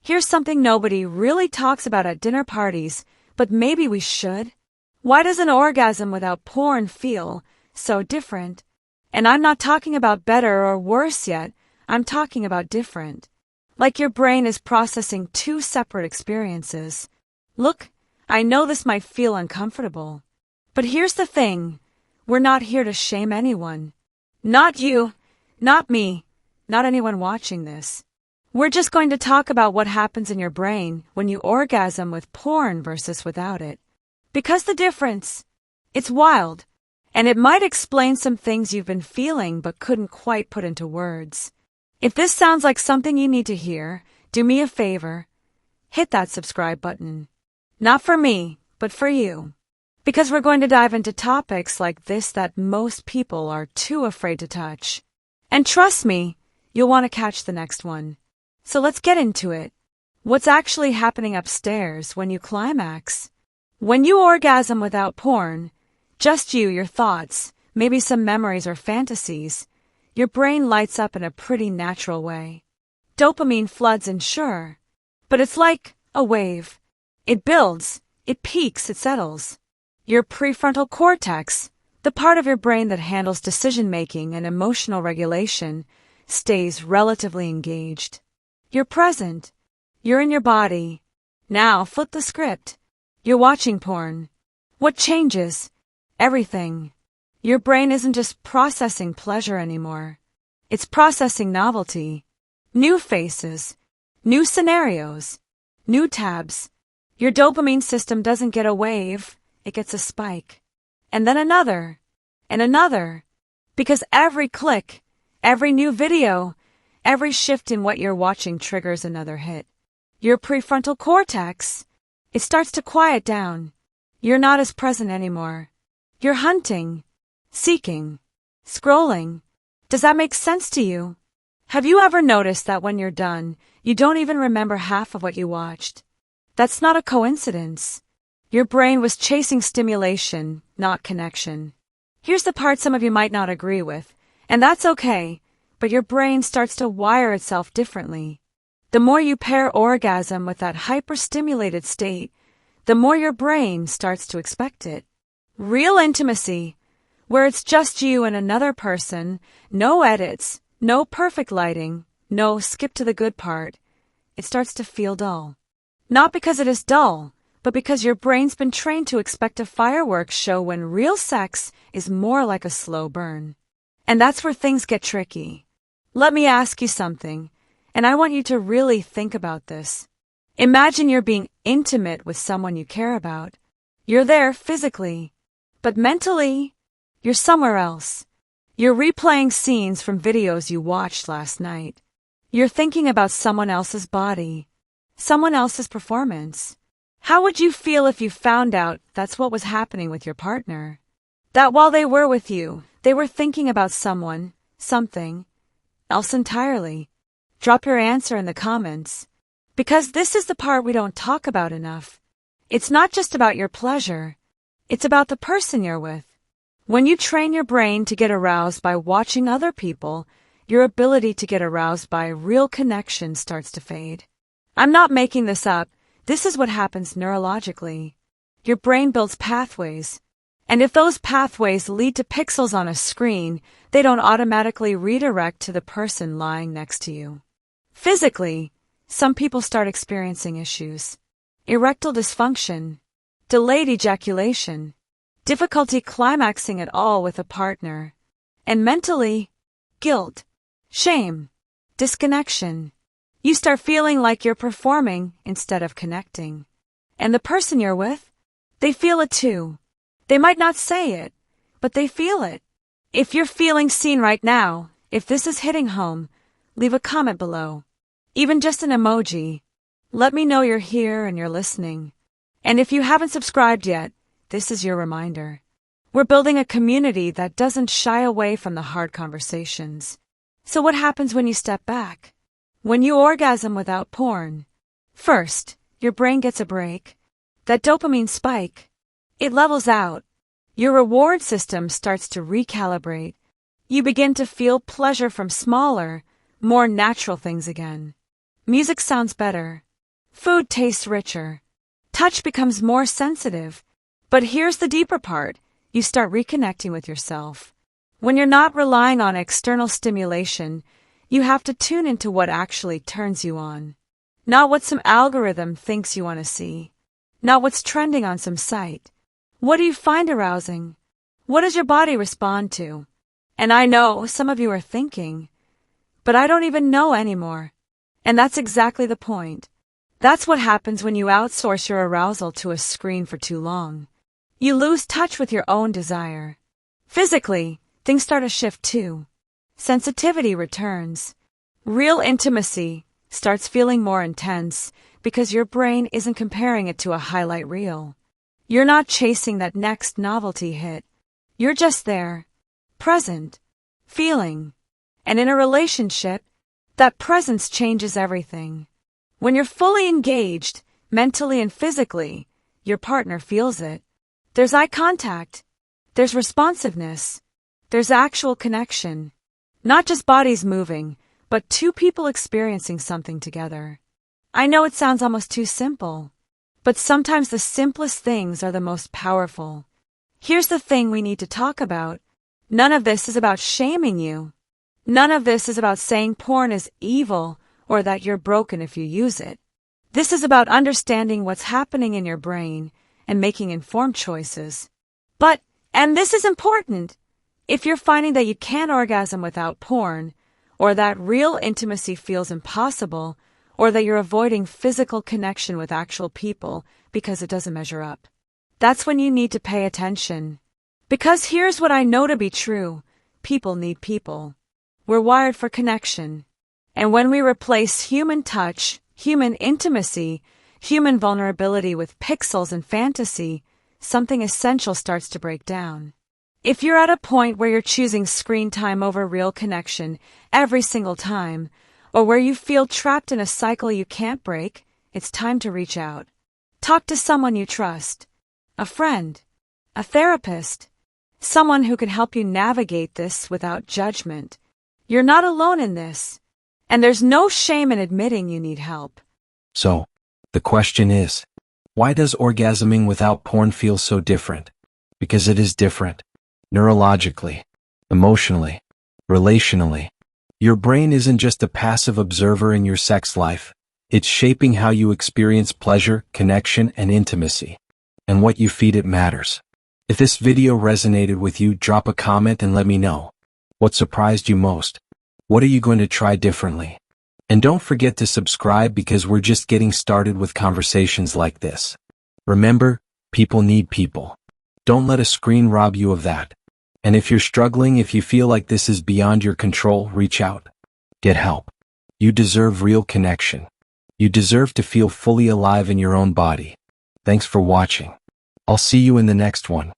Here's something nobody really talks about at dinner parties, but maybe we should. Why does an orgasm without porn feel so different? And I'm not talking about better or worse yet, I'm talking about different. Like your brain is processing two separate experiences. Look, I know this might feel uncomfortable. But here's the thing, we're not here to shame anyone. Not you, not me, not anyone watching this. We're just going to talk about what happens in your brain when you orgasm with porn versus without it. Because the difference, it's wild, and it might explain some things you've been feeling but couldn't quite put into words. If this sounds like something you need to hear, do me a favor. Hit that subscribe button. Not for me, but for you. Because we're going to dive into topics like this that most people are too afraid to touch. And trust me, you'll want to catch the next one. So let's get into it. What's actually happening upstairs when you climax? When you orgasm without porn, just you, your thoughts, maybe some memories or fantasies, your brain lights up in a pretty natural way. Dopamine floods in, sure, but it's like a wave. It builds, it peaks, it settles. Your prefrontal cortex, the part of your brain that handles decision-making and emotional regulation, stays relatively engaged. You're present. You're in your body. Now, flip the script. You're watching porn. What changes? Everything. Your brain isn't just processing pleasure anymore. It's processing novelty. New faces. New scenarios. New tabs. Your dopamine system doesn't get a wave, it gets a spike. And then another. And another. Because every click, every new video, every shift in what you're watching triggers another hit. Your prefrontal cortex, it starts to quiet down. You're not as present anymore. You're hunting, seeking, scrolling. Does that make sense to you? Have you ever noticed that when you're done, you don't even remember half of what you watched? That's not a coincidence. Your brain was chasing stimulation, not connection. Here's the part some of you might not agree with, and that's okay, but your brain starts to wire itself differently. The more you pair orgasm with that hyperstimulated state, the more your brain starts to expect it. Real intimacy, where it's just you and another person, no edits, no perfect lighting, no skip to the good part, it starts to feel dull. Not because it is dull, but because your brain's been trained to expect a fireworks show when real sex is more like a slow burn. And that's where things get tricky. Let me ask you something, and I want you to really think about this. Imagine you're being intimate with someone you care about. You're there physically, but mentally, you're somewhere else. You're replaying scenes from videos you watched last night. You're thinking about someone else's body, someone else's performance. How would you feel if you found out that's what was happening with your partner? That while they were with you, they were thinking about someone, something else entirely? Drop your answer in the comments. Because this is the part we don't talk about enough. It's not just about your pleasure. It's about the person you're with. When you train your brain to get aroused by watching other people, your ability to get aroused by real connection starts to fade. I'm not making this up. This is what happens neurologically. Your brain builds pathways. And if those pathways lead to pixels on a screen, they don't automatically redirect to the person lying next to you. Physically, some people start experiencing issues. Erectile dysfunction, delayed ejaculation, difficulty climaxing at all with a partner, and mentally, guilt, shame, disconnection. You start feeling like you're performing instead of connecting. And the person you're with, they feel it too. They might not say it, but they feel it. If you're feeling seen right now, if this is hitting home, leave a comment below. Even just an emoji. Let me know you're here and you're listening. And if you haven't subscribed yet, this is your reminder. We're building a community that doesn't shy away from the hard conversations. So what happens when you step back? When you orgasm without porn? First, your brain gets a break. That dopamine spike, it levels out. Your reward system starts to recalibrate. You begin to feel pleasure from smaller, more natural things again. Music sounds better. Food tastes richer. Touch becomes more sensitive. But here's the deeper part. You start reconnecting with yourself. When you're not relying on external stimulation, you have to tune into what actually turns you on. Not what some algorithm thinks you want to see. Not what's trending on some site. What do you find arousing? What does your body respond to? And I know some of you are thinking, but I don't even know anymore. And that's exactly the point. That's what happens when you outsource your arousal to a screen for too long. You lose touch with your own desire. Physically, things start to shift too. Sensitivity returns. Real intimacy starts feeling more intense because your brain isn't comparing it to a highlight reel. You're not chasing that next novelty hit. You're just there, present, feeling. And in a relationship, that presence changes everything. When you're fully engaged, mentally and physically, your partner feels it. There's eye contact. There's responsiveness. There's actual connection. Not just bodies moving, but two people experiencing something together. I know it sounds almost too simple, but sometimes the simplest things are the most powerful. Here's the thing we need to talk about. None of this is about shaming you. None of this is about saying porn is evil or that you're broken if you use it. This is about understanding what's happening in your brain and making informed choices. But, and this is important, if you're finding that you can't orgasm without porn, or that real intimacy feels impossible, or that you're avoiding physical connection with actual people because it doesn't measure up, that's when you need to pay attention. Because here's what I know to be true. People need people. We're wired for connection. And when we replace human touch, human intimacy, human vulnerability with pixels and fantasy, something essential starts to break down. If you're at a point where you're choosing screen time over real connection every single time, or where you feel trapped in a cycle you can't break, it's time to reach out. Talk to someone you trust. A friend. A therapist. Someone who can help you navigate this without judgment. You're not alone in this. And there's no shame in admitting you need help. So, the question is, why does orgasming without porn feel so different? Because it is different. Neurologically, emotionally, relationally. Your brain isn't just a passive observer in your sex life. It's shaping how you experience pleasure, connection, and intimacy. And what you feed it matters. If this video resonated with you, drop a comment and let me know. What surprised you most? What are you going to try differently? And don't forget to subscribe because we're just getting started with conversations like this. Remember, people need people. Don't let a screen rob you of that. And if you're struggling, if you feel like this is beyond your control, reach out. Get help. You deserve real connection. You deserve to feel fully alive in your own body. Thanks for watching. I'll see you in the next one.